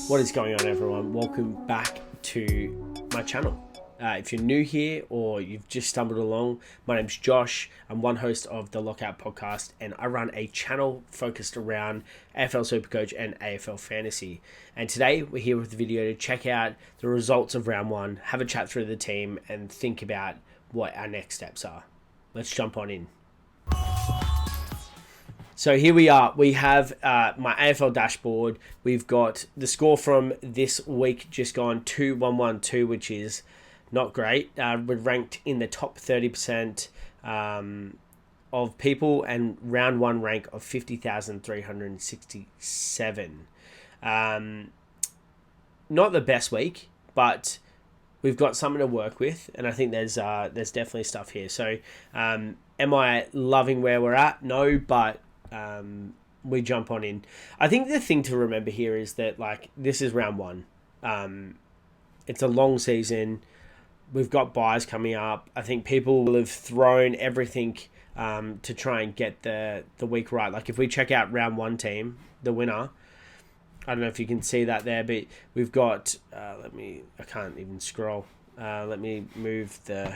What is going on, everyone? Welcome back to my channel. If you're new here or you've just stumbled along, my name's Josh. I'm one host of the Lockout Podcast, and I run a channel focused around AFL SuperCoach and AFL Fantasy. And today we're here with a video to check out the results of round one, have a chat through the team, and think about what our next steps are. Let's jump on in. So here we are. We have my AFL dashboard. We've got the score from this week just gone 2-1-1-2, which is not great. We're ranked in the top 30% of people, and round one rank of 50,367. Not the best week, but we've got something to work with, and I think there's definitely stuff here. So am I loving where we're at? No, but we jump on in. I think the thing to remember here is that, like, this is round one. It's a long season. We've got buys coming up. I think people will have thrown everything to try and get the week right. Like, if we check out round one team, the winner, I don't know if you can see that there, but we've got, I can't even scroll. Let me move the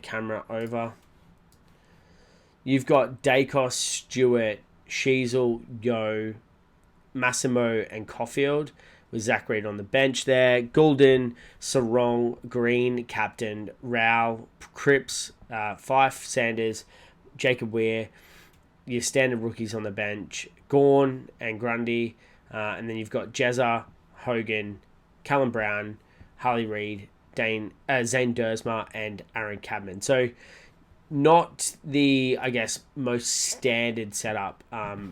camera over. You've got Dacos, Stewart, Sheasel, Yo, Massimo, and Caulfield, with Zach Reid on the bench there. Goulden, Sarong, Green, captain, Rao, Cripps, Fyfe, Sanders, Jacob Weir, your standard rookies on the bench, Gawn and Grundy, and then you've got Jezza, Hogan, Callum Brown, Harley Reid, Zane Dersma, and Aaron Cadman. So not the, I guess, most standard setup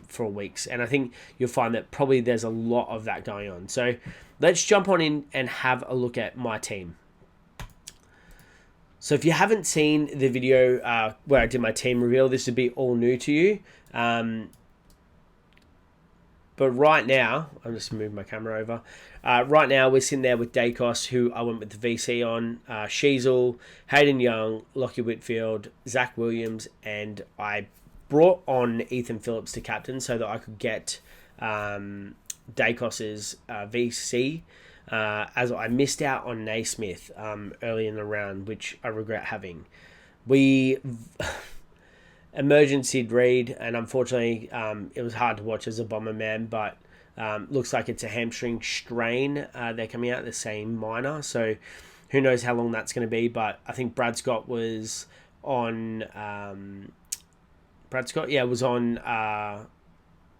for weeks. And I think you'll find that probably there's a lot of that going on. So let's jump on in and have a look at my team. So if you haven't seen the video where I did my team reveal, this would be all new to you. But right now, I'm just moving my camera over. Right now, we're sitting there with Dacos, who I went with the VC on, Sheasel, Hayden Young, Lockie Whitfield, Zach Williams, and I brought on Ethan Phillips to captain so that I could get Dacos's VC, as I missed out on Naismith early in the round, which I regret having. We emergency Reid, and unfortunately it was hard to watch as a Bomber man, but looks like it's a hamstring strain. They're coming out the same minor, so who knows how long that's going to be. But I think Brad Scott was on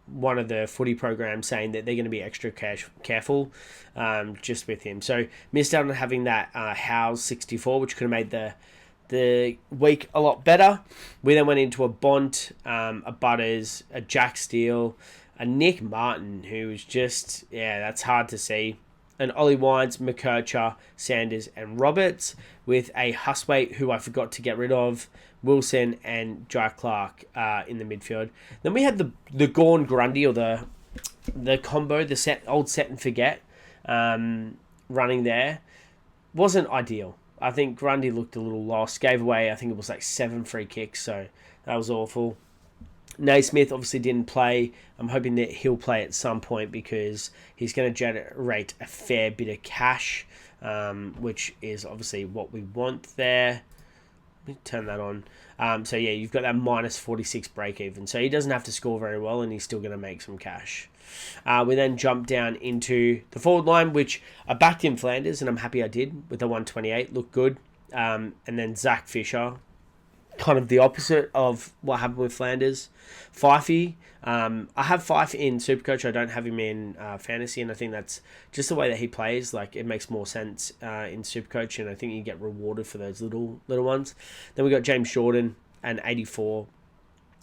one of the footy programs saying that they're going to be extra careful just with him. So missed out on having that Howes 64, which could have made the week a lot better. We then went into a Bont, a Butters, a Jack Steele, a Nick Martin, who was just, that's hard to see, an Ollie Wines, McKercher, Sanders, and Roberts, with a Huswaite, who I forgot to get rid of, Wilson, and Jai Clark in the midfield. Then we had the Gawn Grundy, or the combo, the old set and forget, running there. Wasn't ideal. I think Grundy looked a little lost. Gave away, I think it was like 7 free kicks, so that was awful. Naismith obviously didn't play. I'm hoping that he'll play at some point because he's going to generate a fair bit of cash, which is obviously what we want there. Let me turn that on. So yeah, you've got that minus 46 break even. So he doesn't have to score very well, and he's still going to make some cash. We then jump down into the forward line, which I backed in Flanders, and I'm happy I did with the 128. Looked good. And then Zach Fisher, kind of the opposite of what happened with Flanders. Fyfe, I have Fyfe in SuperCoach. I don't have him in Fantasy, and I think that's just the way that he plays. Like, it makes more sense in SuperCoach, and I think you get rewarded for those little ones. Then we got James Jordan and 84.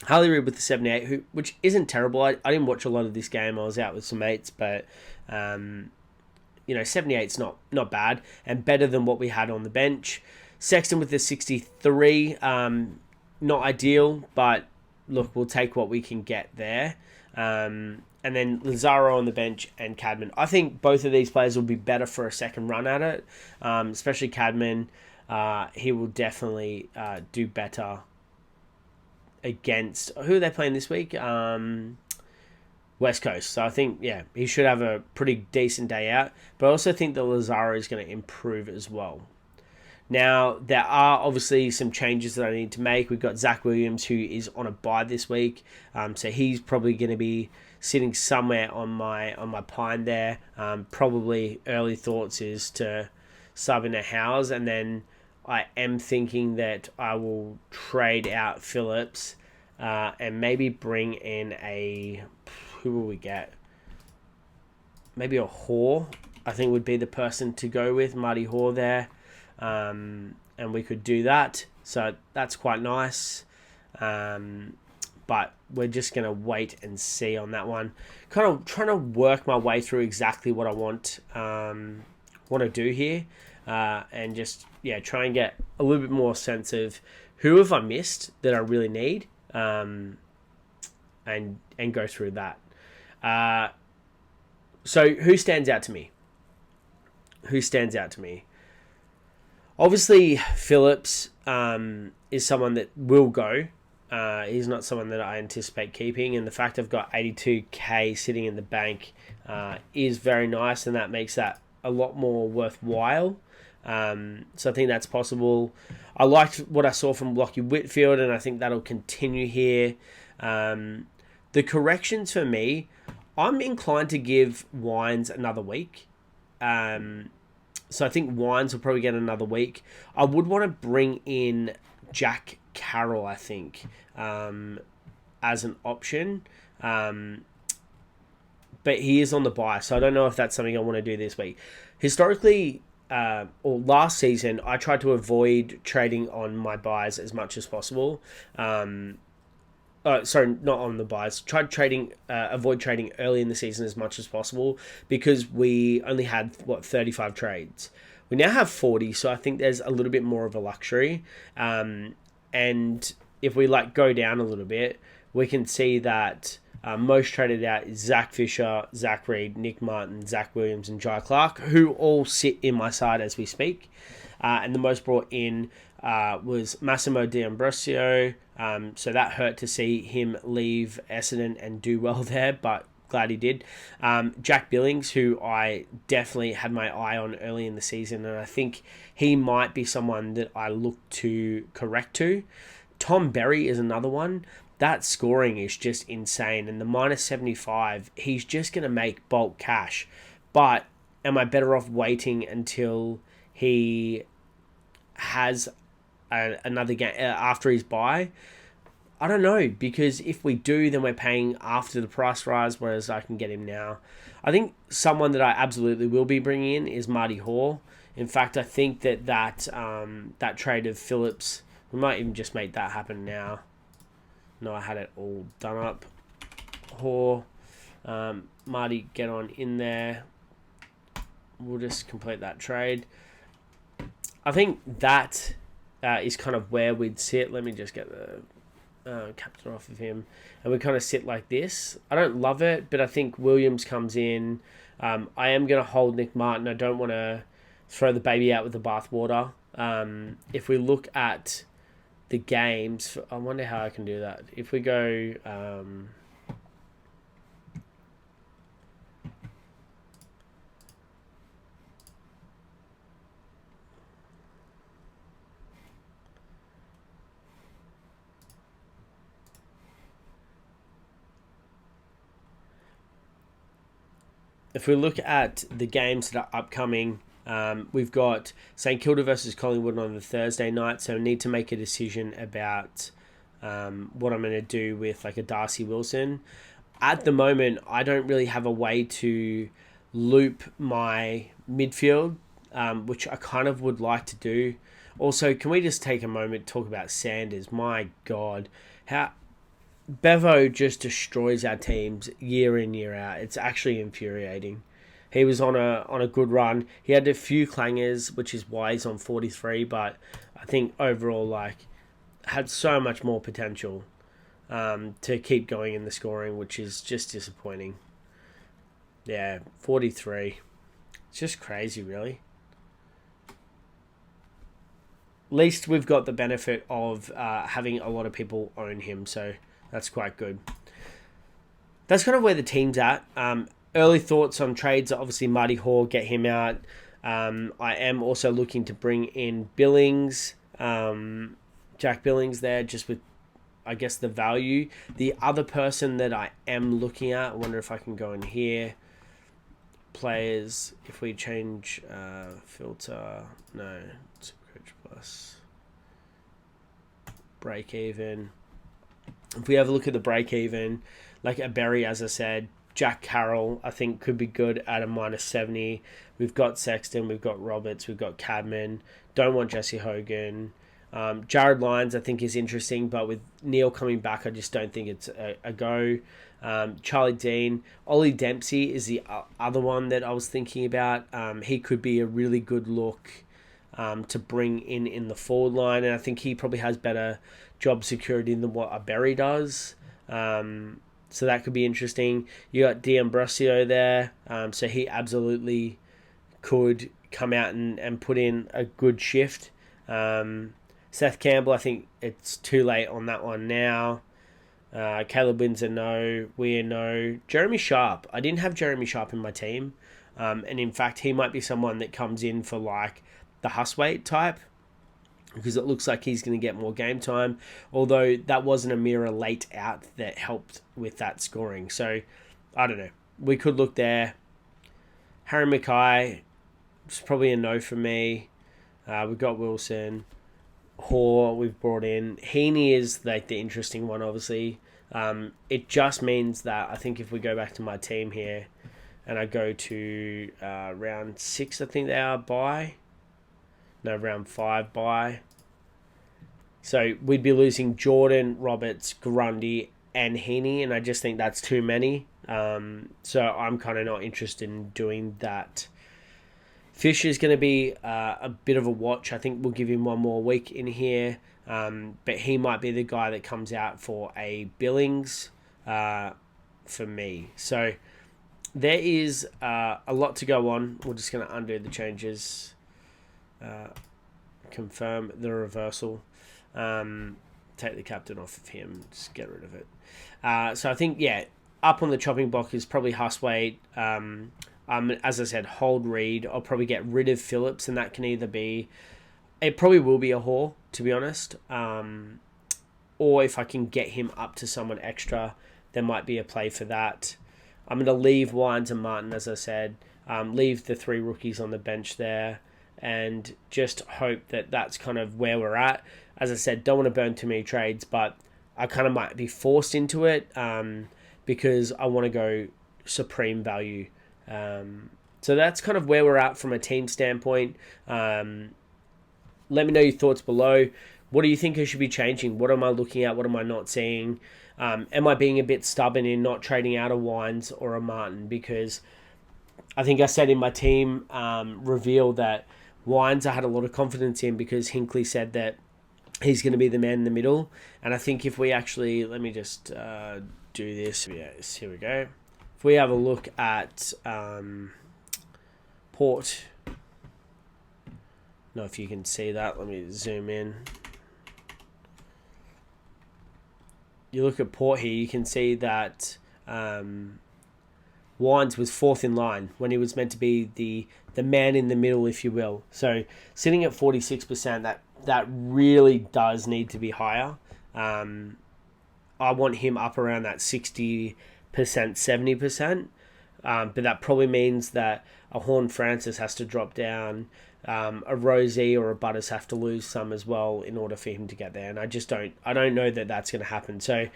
Harley Reid with the 78, which isn't terrible. I didn't watch a lot of this game. I was out with some mates, but 78's not bad, and better than what we had on the bench. Sexton with the 63, not ideal, but look, we'll take what we can get there. And then Lazaro on the bench and Cadman. I think both of these players will be better for a second run at it, especially Cadman. He will definitely do better against... Who are they playing this week? West Coast. So I think, yeah, he should have a pretty decent day out. But I also think that Lazaro is going to improve as well. Now, there are obviously some changes that I need to make. We've got Zach Williams, who is on a bye this week. So he's probably going to be sitting somewhere on my pine there. Probably early thoughts is to sub in a Howes. And then I am thinking that I will trade out Phillips and maybe bring in a... Who will we get? Maybe a Hoare, I think would be the person to go with. Marty Hoare there. And we could do that. So that's quite nice. But we're just going to wait and see on that one. Kind of trying to work my way through exactly what I want to do here. And just, try and get a little bit more sense of who have I missed that I really need. And go through that. So who stands out to me? Obviously, Phillips is someone that will go. He's not someone that I anticipate keeping. And the fact I've got 82k sitting in the bank is very nice. And that makes that a lot more worthwhile. So I think that's possible. I liked what I saw from Lockie Whitfield, and I think that'll continue here. The corrections for me, I'm inclined to give Wines another week. So I think Wines will probably get another week. I would want to bring in Jack Carroll, I think, as an option. But he is on the bye, so I don't know if that's something I want to do this week. Historically, or last season, I tried to avoid trading on my buys as much as possible. Sorry, not on the buys. Avoid trading early in the season as much as possible because we only had 35 trades. We now have 40, so I think there's a little bit more of a luxury. And if we go down a little bit, we can see that most traded out is Zach Fisher, Zach Reed, Nick Martin, Zach Williams, and Jai Clark, who all sit in my side as we speak. And the most brought in was Massimo D'Ambrosio. So that hurt to see him leave Essendon and do well there, but glad he did. Jack Billings, who I definitely had my eye on early in the season, and I think he might be someone that I look to correct to. Tom Berry is another one. That scoring is just insane, and the minus 75, he's just going to make bulk cash. But am I better off waiting until he has another game after his bye? I don't know, because if we do, then we're paying after the price rise, whereas I can get him now. I think someone that I absolutely will be bringing in is Marty Hoare. In fact, I think that trade of Phillips, we might even just make that happen now. No, I had it all done up. Hoare, Marty, get on in there. We'll just complete that trade. I think that is kind of where we'd sit. Let me just get the captain off of him. And we kind of sit like this. I don't love it, but I think Williams comes in. I am going to hold Nick Martin. I don't want to throw the baby out with the bathwater. If we look at the games, I wonder how I can do that. If we go... if we look at the games that are upcoming, we've got St Kilda versus Collingwood on the Thursday night, so I need to make a decision about what I'm going to do with a Darcy Wilson. At the moment, I don't really have a way to loop my midfield, which I kind of would like to do. Also, can we just take a moment to talk about Sanders? My God, how... Bevo just destroys our teams year in, year out. It's actually infuriating. He was on a good run. He had a few clangers, which is why he's on 43, but I think overall, had so much more potential to keep going in the scoring, which is just disappointing. Yeah, 43. It's just crazy, really. At least we've got the benefit of having a lot of people own him, so... that's quite good. that's kind of where the team's at. Early thoughts on trades are obviously Marty Hall, get him out. I am also looking to bring in Billings, Jack Billings there, just with, I guess, the value. The other person that I am looking at, I wonder if I can go in here. Players, if we change filter, no, SuperCoach Plus, break even. If we have a look at the break even, like a Berry, as I said, Jack Carroll, I think could be good at a -70. We've got Sexton, we've got Roberts, we've got Cadman. Don't want Jesse Hogan. Jared Lyons, I think, is interesting, but with Neil coming back, I just don't think it's a go. Charlie Dean. Ollie Dempsey is the other one that I was thinking about. He could be a really good look to bring in the forward line, and I think he probably has better job security than what a Berry does. So that could be interesting. You got D'Ambrosio there, so he absolutely could come out and put in a good shift. Seth Campbell, I think it's too late on that one now. Caleb Wynn's a no. We're no. Jeremy Sharp. I didn't have Jeremy Sharp in my team. And in fact, he might be someone that comes in for like the Huswaite type, because it looks like he's going to get more game time. Although that wasn't a mirror late out that helped with that scoring. So, I don't know. We could look there. Harry Mackay, it's probably a no for me. We've got Wilson. Hoare we've brought in. Heeney is like the interesting one, obviously. It just means that I think if we go back to my team here and I go to round 6, I think they are by. No, round 5 by. So we'd be losing Jordan, Roberts, Grundy, and Heeney, and I just think that's too many. So I'm kind of not interested in doing that. Fisher's going to be a bit of a watch. I think we'll give him one more week in here. But he might be the guy that comes out for a Billings for me. So there is a lot to go on. We're just going to undo the changes. Confirm the reversal. Take the captain off of him. Just get rid of it. So I think, yeah, up on the chopping block is probably Huswaite. As I said, hold Reed. I'll probably get rid of Phillips, and that can either be... It probably will be a Hoare, to be honest. Or if I can get him up to someone extra, there might be a play for that. I'm going to leave Wines and Martin, as I said. Leave the 3 rookies on the bench there. And just hope that that's kind of where we're at. As I said, don't want to burn too many trades, but I kind of might be forced into it because I want to go supreme value. So that's kind of where we're at from a team standpoint. Let me know your thoughts below. What do you think I should be changing? What am I looking at? What am I not seeing? Am I being a bit stubborn in not trading out a Wines or a Martin? Because I think I said in my team reveal that Wines I had a lot of confidence in because Hinkley said that he's going to be the man in the middle. And I think if we actually... Let me just do this. Yes, here we go. If we have a look at Port... I don't know if you can see that. Let me zoom in. You look at Port here, you can see that Wines was 4th in line when he was meant to be the man in the middle, if you will. So sitting at 46%, that really does need to be higher. I want him up around that 60%, 70%. But that probably means that a Horn Francis has to drop down. A Rosie or a Butters have to lose some as well in order for him to get there. And I don't know that that's going to happen. So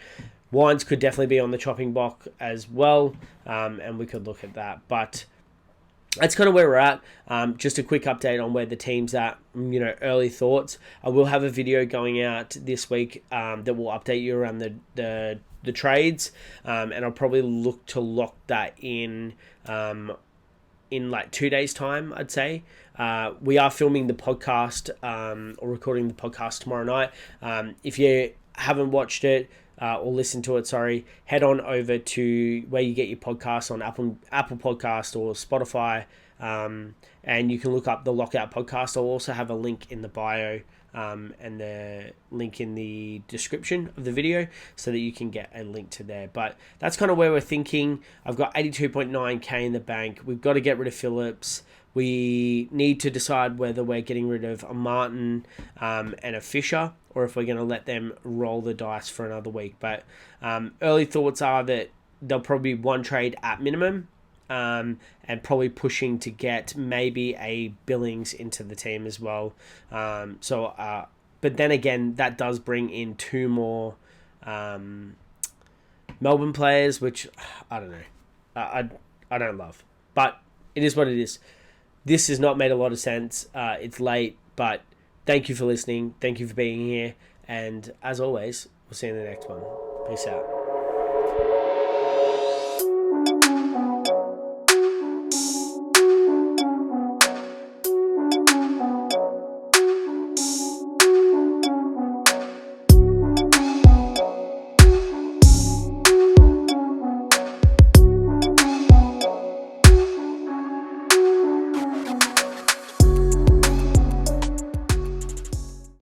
Wines could definitely be on the chopping block as well. And we could look at that. But that's kind of where we're at. Just a quick update on where the team's at, early thoughts. I will have a video going out this week that will update you around the trades. And I'll probably look to lock that in like 2 days' time, I'd say. We are filming the podcast or recording the podcast tomorrow night. If you haven't watched it or listened to it, head on over to where you get your podcasts on Apple Podcast or Spotify, and you can look up the Lockout Podcast. I'll also have a link in the bio and the link in the description of the video so that you can get a link to there. But that's kind of where we're thinking. I've got 82.9k in the bank. We've got to get rid of Phillips. We need to decide whether we're getting rid of a Martin and a Fisher, or if we're going to let them roll the dice for another week. But early thoughts are that there'll probably be one trade at minimum, and probably pushing to get maybe a Billings into the team as well. But then again, that does bring in two more Melbourne players, which I don't know. I don't love. But it is what it is. This has not made a lot of sense. It's late, but thank you for listening. Thank you for being here. And as always, we'll see you in the next one. Peace out.